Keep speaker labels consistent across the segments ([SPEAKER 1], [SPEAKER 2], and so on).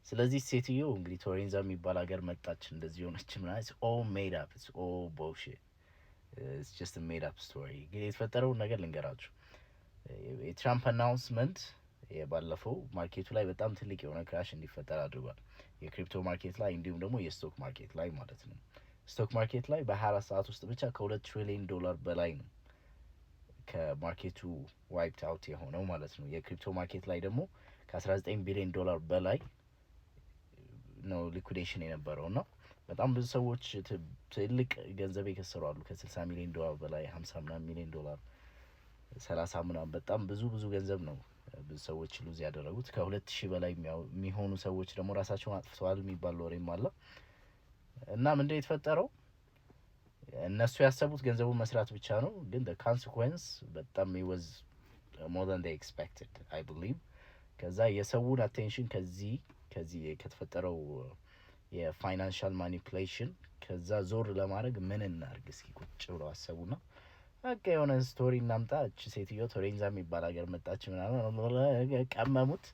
[SPEAKER 1] ስለዚህ ሴትዮ እንግዲህ ቶሬንዛ የሚባል ሀገር መጣች እንደዚህ ሆነች ምናምን it's all made up it's all bullshit it's just a made up story ግን የተፈጠረውን ነገር ልንገራችሁ የትራምፕ አናውንስመንት የባለፈው ማርኬቱ ላይ በጣም ትልቅ የሆነ ክራሽ እንዲፈጠር አድርጓል የክሪፕቶ ማርኬት ላይ እንዲሁም ደግሞ የስቶክ ማርኬት ላይ ማለት ነው ስቶክ ማርኬት ላይ በ24 ሰዓት ውስጥ ብቻ ከ2 ትሪሊዮን ዶላር በላይ ነው ከማርኬቱ ዋይፕድ አውት የሆነው ማለት ነው የክሪፕቶ ማርኬት ላይ ደግሞ ከ19 ቢሊዮን ዶላር በላይ ነው ሊኩዴሽን የነበረው ነው በጣም ብዙ ሰዎች ትልቅ ገንዘብ የከሰሩ አሉ ከ60 ሚሊዮን ዶላር በላይ 50 ምናምን ሚሊዮን ዶላር 30 ምናምን በጣም ብዙ ገንዘብ ነው ብዙ ሰዎች ሉዝ ያደረጉት ከ2000 በላይ የሚሆኑ ሰዎች ደግሞ ራሳቸውን አጥፍተዋል የሚባል ወሬም አለ እና ምንድነው የተፈጠረው እነሱ ያሰቡት ገንዘቡን መስራት ብቻ ነው ግን the consequence በጣም it was more than they expected I believe ከዛ የሰውን attention ከዚህ ከተፈጠረው የፋይናንሻል ማኒፑሌሽን ከዛ ዞር ለማድረግ ምን እናርግ እስኪ ቁጭ ብለው አሰቡና በቃ የሆነ ስቶሪ እናምጣ እቺ ሴትዮ ቶሬንዛ የሚባል ሀገር መጣች ምናምን ቀመሙት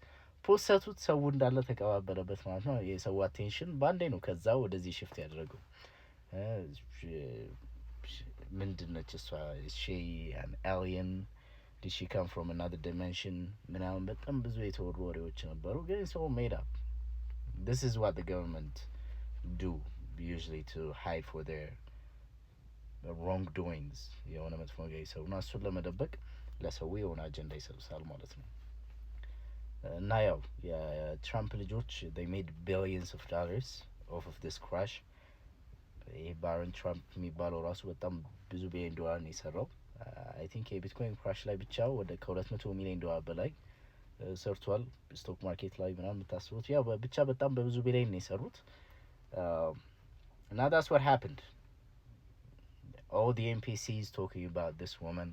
[SPEAKER 1] ፖሰቱት ሰው እንዳለ ተቀባበለበት ማለት ነው የሰው አቴንሽን ባንዴ ነው ከዛ ወደዚህ ሽፍት ያደረገው ምንድነች እሷ she an alien did she come from another dimension ምናምን በጣም ብዙ የተወሩ ወሬዎች ነበሩ ግን it's all made up this is what the government do usually to hide for their wrongdoings የሆነ መጥፎ ነገር ይሰሩና እሱን ለመደበቅ ለሰው የሆነ አጀንዳ ይሰሩሳል ማለት ነው እና ያው የትራምፕ ልጆች they made billions of dollars off of this crash ባረን ትራምፕ የሚባለው ራሱ በጣም ብዙ ቢሊዮን ዶላር ነው የሰራው I think የቢትኮይን ክራሽ ላይ ብቻ ወደ ከ200 ሚሊዮን ዶላር በላይ ሰርቷል ስቶክ ማርኬት ላይ ምናምን የምታስቡት ያው ብቻ በጣም በብዙ ቢሊዮን ነው የሰሩት now that's what happened all the NPCs talking about this woman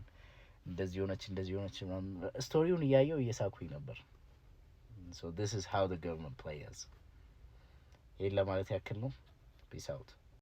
[SPEAKER 1] እንደዚህ ሆነች ስቶሪውን እያየው እየሳኩኝ ነበር so this is how the government plays ይሄን ለማለት ያክል ነው peace out